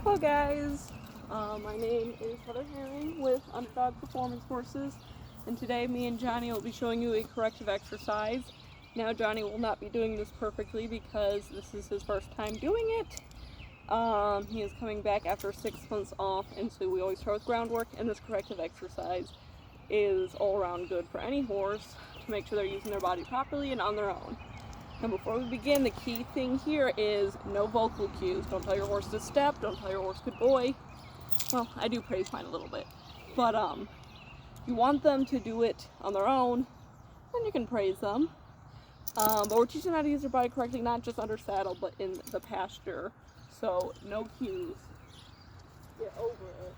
Hello guys, my name is Heather Herring with Underdog Performance Horses, and today me and Johnny will be showing you a corrective exercise. Now Johnny will not be doing this perfectly because this is his first time doing it. He is coming back after 6 months off, and so we always start with groundwork, and this corrective exercise is all around good for any horse to make sure they're using their body properly and on their own. And before we begin, the key thing here is no vocal cues. Don't tell your horse to step, don't tell your horse good boy. Well, I do praise mine a little bit. But you want them to do it on their own, then you can praise them. But we're teaching them how to use their body correctly, not just under saddle, but in the pasture. So no cues. Get over it.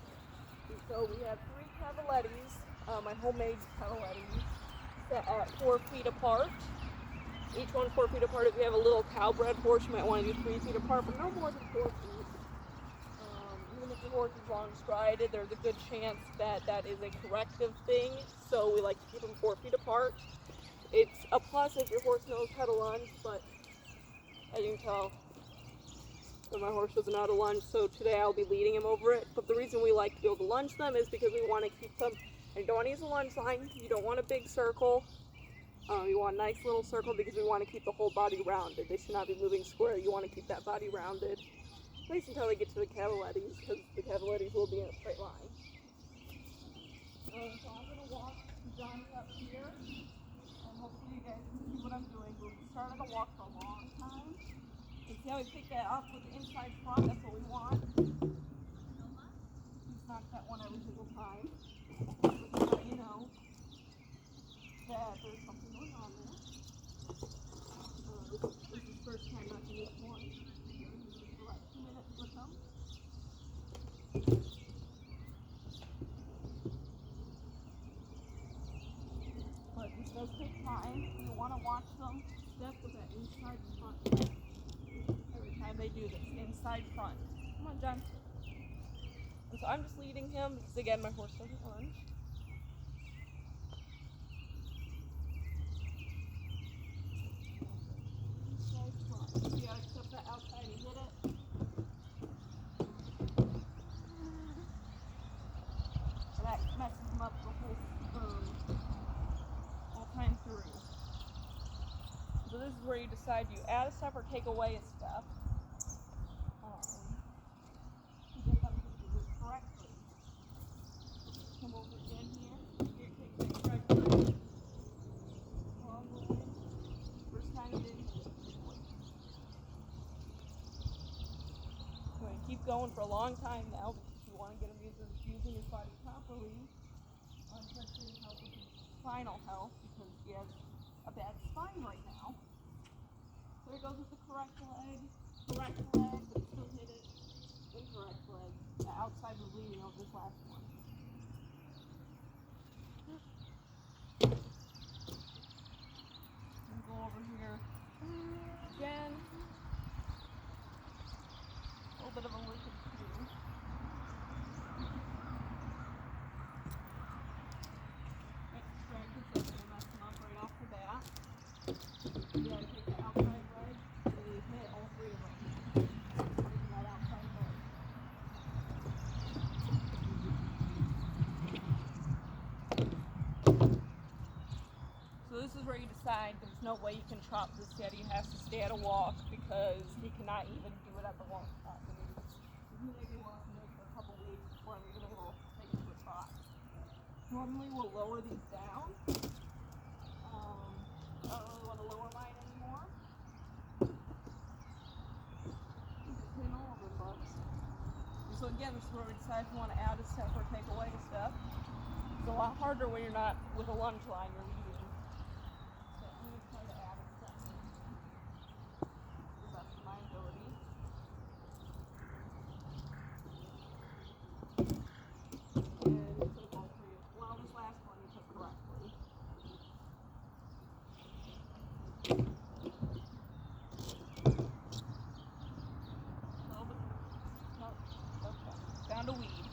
And so we have 3 Cavallettis, my homemade Cavallettis, set at 4 feet apart. Each one 4 feet apart. If you have a little cow-bred horse, you might want to do 3 feet apart, but no more than 4 feet. Even if your horse is long strided, there's a good chance that that is a corrective thing, so we like to keep them 4 feet apart. It's a plus if your horse knows how to lunge, but as you can tell, my horse doesn't know how to lunge, so today I'll be leading him over it. But the reason we like to be able to lunge them is because we want to keep them, and you don't want to use a lunge line, you don't want a big circle. You want a nice little circle because we want to keep the whole body rounded. They should not be moving square. You want to keep that body rounded. At least until they get to the Cavallettis, because the Cavallettis will be in a straight line. So I'm going to walk Johnny up here, and hopefully you guys can see what I'm doing. We'll start at a walk for a long time. And see how we pick that up with the inside front? That's what we want. Just knock that one every single time. So you know that there's something going on there. This is the first time knocking this one. For like 2 minutes with them. But this does take time. You want to watch them step with that inside front every time they do this. Inside front. Come on, John. And so I'm just leading him because, again, my horse doesn't lunge. Inside front. See how I step that outside and hit it? That messes them up the whole time through. So this is where you decide you add a step or take away a step to get them to do this correctly. Come over again here. Here, take that correct leg. Long leg. First time you didn't hit it. You're going to keep going for a long time now because you want to get him using his body properly. Especially to help with his spinal health because he has a bad spine right now. There goes with the correct leg, but still hit it. Incorrect leg. The outside was leading over this last one. And go over here again. A little bit of a wicked cue. You gotta take the outside leg and you hit all 3 of them. Taking that outside leg. So this is where you decide there's no way you can trot this yet. He has to stay at a walk because he cannot even do it at the walk spot. He may be walking this for a couple weeks before I'm even able to take him to a trot. Normally we'll lower these down. I don't really want to lower mine anymore. Just hitting all of them bugs. And so again, this is where we decide if we want to add a step or take away a step. It's a lot harder when you're not with a lunge line you're leading. So I'm going to try to add a step to the best of my ability. And you took all 3 of them. Well, this last one you took correctly. Down to weed.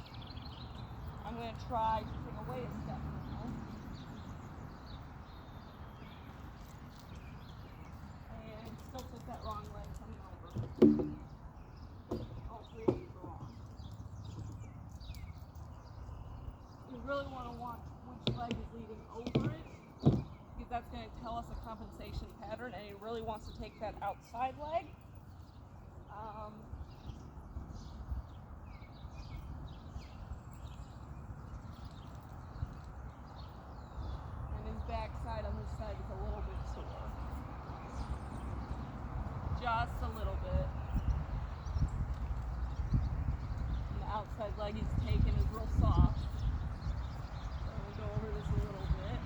I'm going to try to take away a step now. And still took that wrong leg coming over. All 3 of these are wrong. leg is leading over it, because that's going to tell us a compensation pattern, and he really wants to take that outside leg. And his backside on this side is a little bit sore. Just a little bit. And the outside leg he's taken is real soft. So I'm going to go over this a little bit.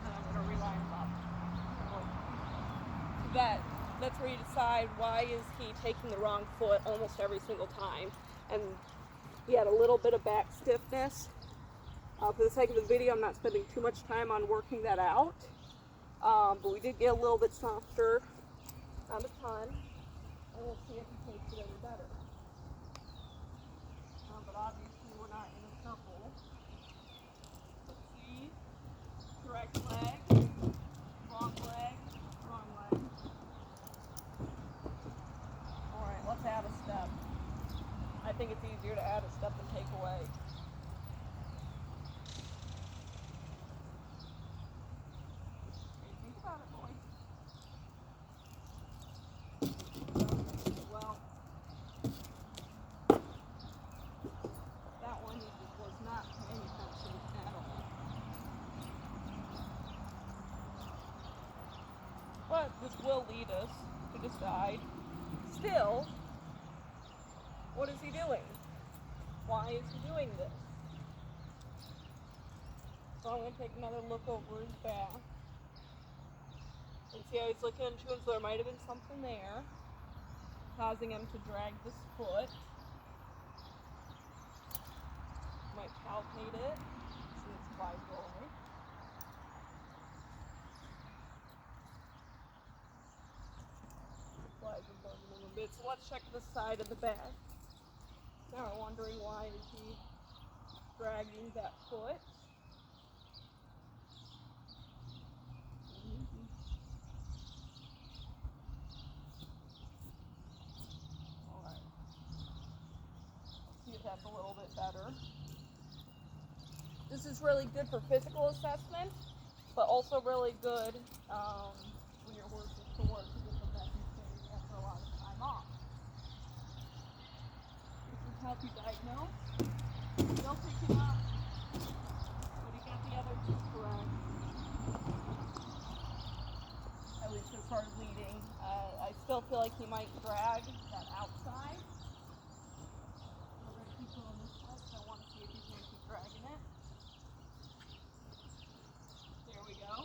And I'm going to reline him up. So that's where you decide why is he taking the wrong foot almost every single time. And he had a little bit of back stiffness. For the sake of the video, I'm not spending too much time on working that out. But we did get a little bit softer. Not a ton. And we'll see if he takes it any better. But obviously we're not in a circle. Let's see. Correct leg. Wrong leg. Wrong leg. Alright, let's add a step. I think it's easier to add a step than take away. Think about it, boy. Well, that one he just was not paying attention at all. But this will lead us to decide, still, what is he doing? Why is he doing this? So I'm going to take another look over his back and see how he's looking into him. So there might have been something there causing him to drag this foot. Might palpate it, see its fibroid. Flies are bugging a little bit. So let's check the side of the back. Now we're wondering why is he dragging that foot. Alright. See if that's a little bit better. This is really good for physical assessment, but also really good when your horse is sore to get the best thing after a lot of time off. This will help you diagnose. Still picking up, but he got the other two correct. At least as far as leading. I still feel like he might drag that outside. We're going to keep going this way, so I want to see if he's going to keep dragging it. There we go.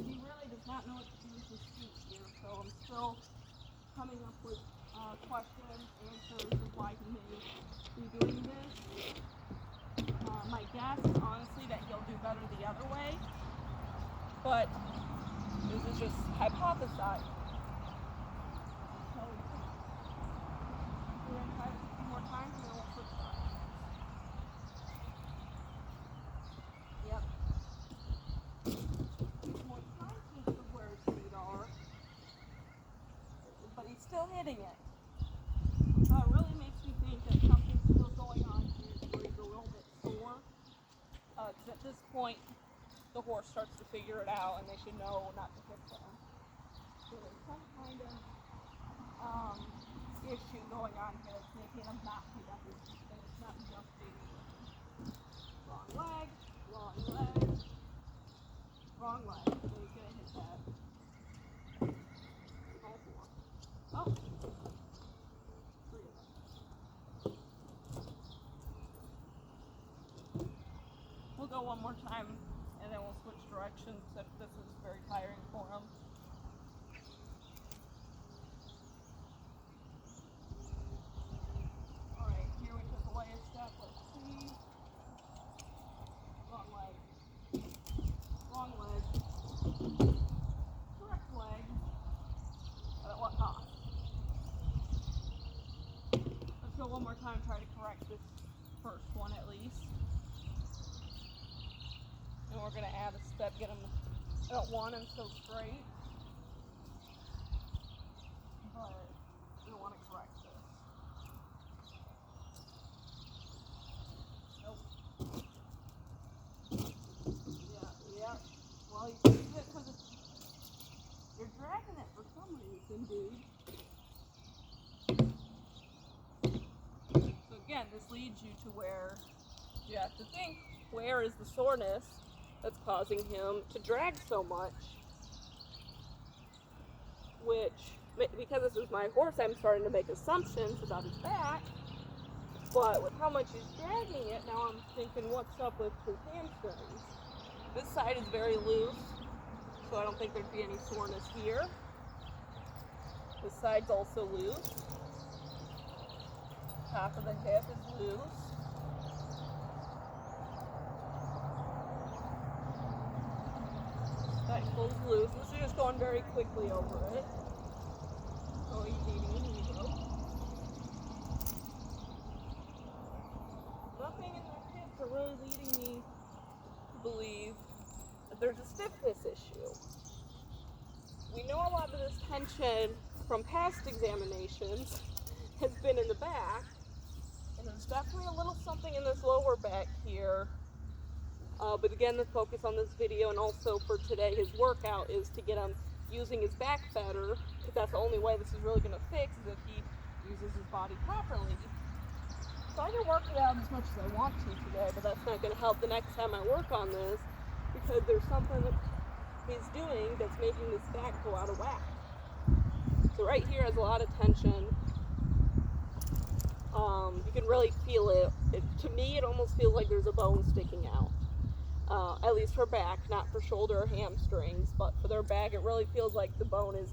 He really does not know what to do with his feet here, so I'm still coming up with questions, answers of why he may be doing this. My guess is honestly that he'll do better the other way, but this is just hypothesized. So we're going to try it a few more times and then we'll switch sides. Yep. More conscious of where his feet are, but he's still hitting it. So it really makes me think that something's still going on here where he's a little bit sore. Because at this point, the horse starts to figure it out and they should know not to hit them. So there's some kind of issue going on here that's making him not pick up his feet. And it's not just baby. Wrong leg, wrong leg, wrong leg. So he's going to hit that. All four. Oh! We'll go one more time and then we'll switch directions if this is very tiring for him. Alright, here we took away a step. Let's see. Wrong leg. Wrong leg. Correct leg. But at what cost? Let's go one more time, try to correct this first one at least. And we're going to add a step, get him, I don't want him so straight, but we don't want to correct this. dude. So again, this leads you to where you have to think, where is the soreness that's causing him to drag so much? Which, because this is my horse, I'm starting to make assumptions about his back, but with how much he's dragging it, now I'm thinking, what's up with his hamstrings? This side is very loose, so I don't think there'd be any soreness here. This side's also loose. Top of the hip is loose. Ankle's loose. This is just going very quickly over it. Oh, he's eating a needle. Nothing in the hips are really leading me to believe that there's a stiffness issue. We know a lot of this tension from past examinations has been in the back, and there's definitely a little something in this lower back here. But again, the focus on this video and also for today, his workout, is to get him using his back better, because that's the only way this is really going to fix, is if he uses his body properly. So I can work it out as much as I want to today, but that's not going to help the next time I work on this, because there's something that he's doing that's making this back go out of whack. So right here has a lot of tension. You can really feel it. To me, it almost feels like there's a bone sticking out. At least for back, not for shoulder or hamstrings, but for their back, it really feels like the bone is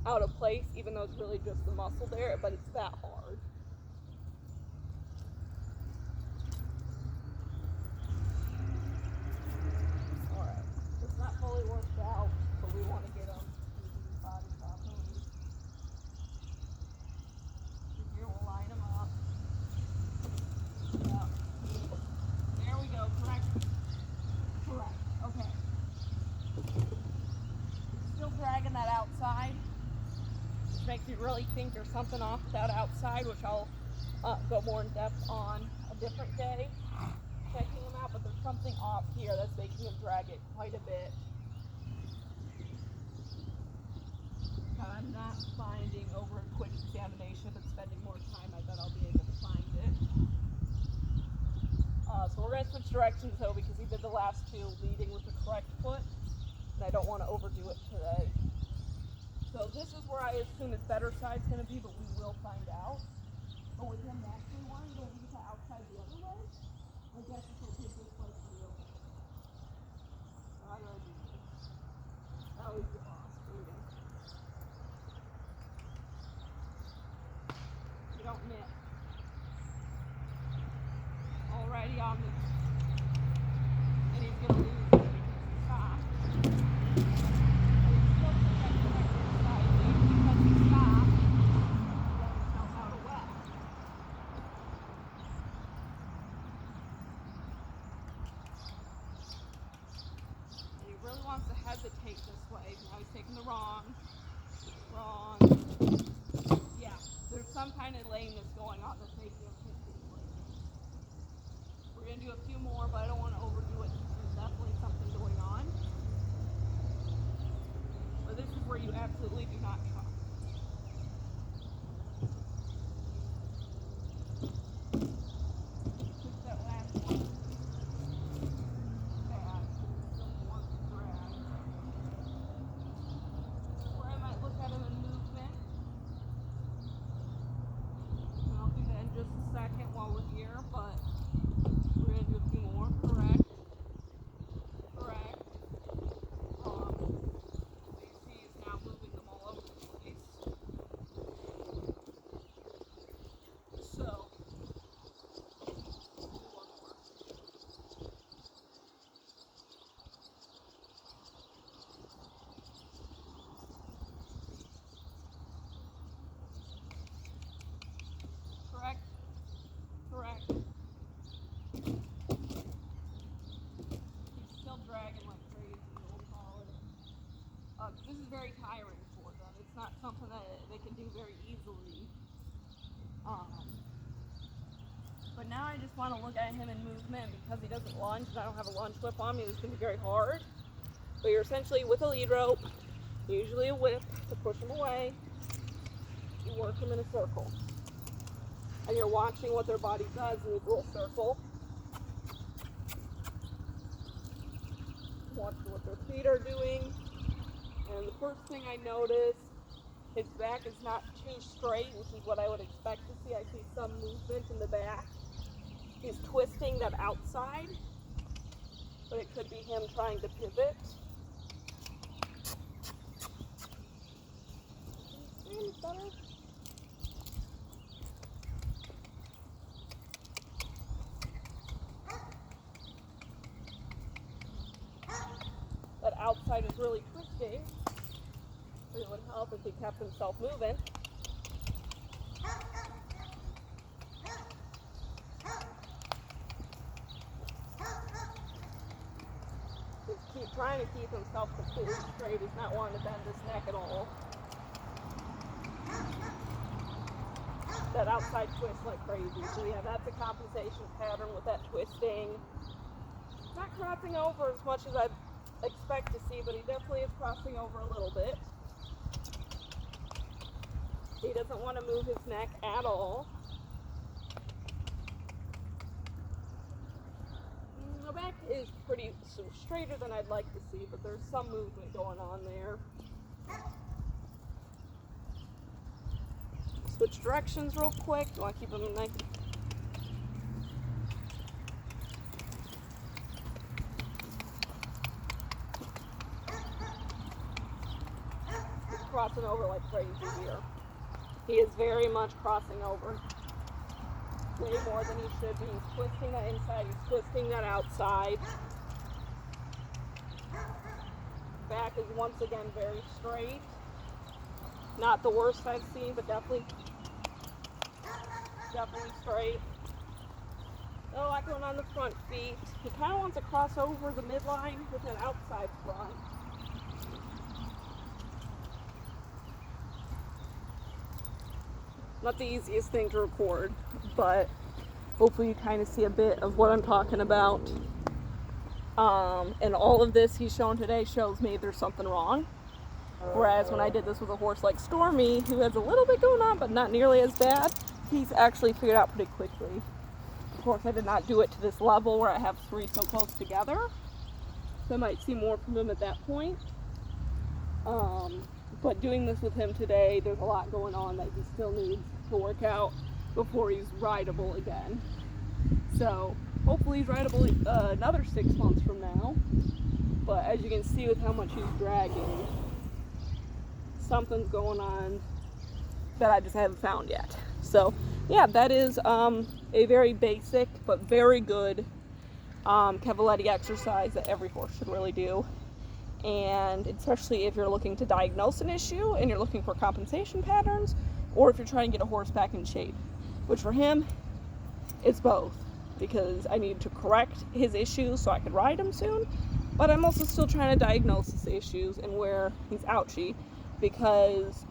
out of place, even though it's really just the muscle there, but it's that hard. Alright, it's not fully worked out, but we want to get them using his body properly. Here, we'll line them up. Yeah. There we go, correct. Correct, okay. Still dragging that outside, which makes you really think there's something off with that outside, which I'll go more in depth on a different day, checking them out, but there's something off here that's making him drag it quite a bit. I'm not finding over a quick examination, but spending more time, I bet I'll be able to find it. So we're going to switch directions though, because he did the last two leading with the correct foot, and I don't want to overdo it today. So this is where I assume his better side's going to be, but we will find out. But with him naturally wanting to lead the outside the other way, I guess it's okay just like you. How do I do this? That was the boss leading. You don't knit. Alrighty, on the, and he's going to lose it because he stopped. But he's still protecting that good side lead because he stopped. Then he fell out of whack. And he really wants to hesitate this way. Now he's taking the wrong. Yeah, there's some kind of lameness going on that's making him hit this way. We're going to do a few more, but I don't want to overdo it. There's definitely something going on. But this is where you absolutely do not try. Just that last one. Bad. Still wants to drag. Where I might look at him in movement. And I'll do that in just a second while we're here, but we're going to do a few more. Correct. Correct. So you see he's now moving them all over the place. So, do one more. Correct. Correct. He's still dragging like crazy, we'll call it. This is very tiring for them. It's not something that they can do very easily. But now I just want to look at him in movement, because he doesn't lunge and I don't have a lunge whip on me. This is going to be very hard. But you're essentially with a lead rope, usually a whip to push him away. you work them in a circle. And you're watching what their body does in this little circle. Watch what their feet are doing. And the first thing I noticed, his back is not too straight, which is what I would expect to see. I see some movement in the back. He's twisting that outside, but it could be him trying to pivot. Better. That outside is really twisting. It would help if he kept himself moving. Just keep trying to keep himself completely straight. He's not wanting to bend his neck at all. That outside twist like crazy. So yeah, that's a compensation pattern with that twisting. Not crossing over as much as I'd expect to see, but he definitely is crossing over a little bit. He doesn't want to move his neck at all. The back is pretty straighter than I'd like to see, but there's some movement going on there. Switch directions real quick. You want to keep them nice. He's crossing over like crazy here. He is very much crossing over. Way more than he should be. He's twisting that inside. He's twisting that outside. Back is once again very straight. Not the worst I've seen, but definitely straight. A lot going on the front feet. He kind of wants to cross over the midline with an outside front. Not the easiest thing to record, but hopefully you kind of see a bit of what I'm talking about. And all of this he's shown today shows me there's something wrong. Whereas when I did this with a horse like Stormy, who has a little bit going on, but not nearly as bad, he's actually figured out pretty quickly. Of course, I did not do it to this level where I have three so close together. So I might see more from him at that point. But doing this with him today, there's a lot going on that he still needs to work out before he's rideable again. So hopefully he's rideable another 6 months from now. But as you can see with how much he's dragging, something's going on that I just haven't found yet. So yeah, that is a very basic but very good Cavalletti exercise that every horse should really do. And especially if you're looking to diagnose an issue and you're looking for compensation patterns, or if you're trying to get a horse back in shape, which for him, it's both, because I need to correct his issues so I could ride him soon, but I'm also still trying to diagnose his issues and where he's ouchy, because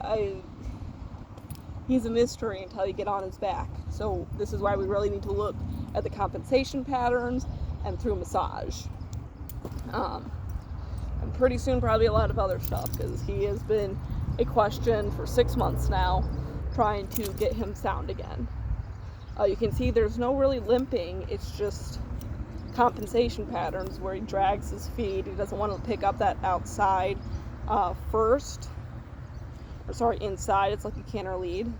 he's a mystery until you get on his back. So this is why we really need to look at the compensation patterns and through massage. And pretty soon probably a lot of other stuff, because he has been a question for 6 months now, trying to get him sound again. You can see there's no really limping, it's just compensation patterns where he drags his feet. He doesn't want to pick up that outside inside. It's like a canter lead.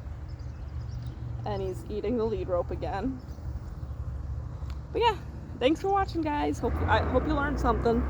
And he's eating the lead rope again. But yeah, thanks for watching, guys. I hope you learned something.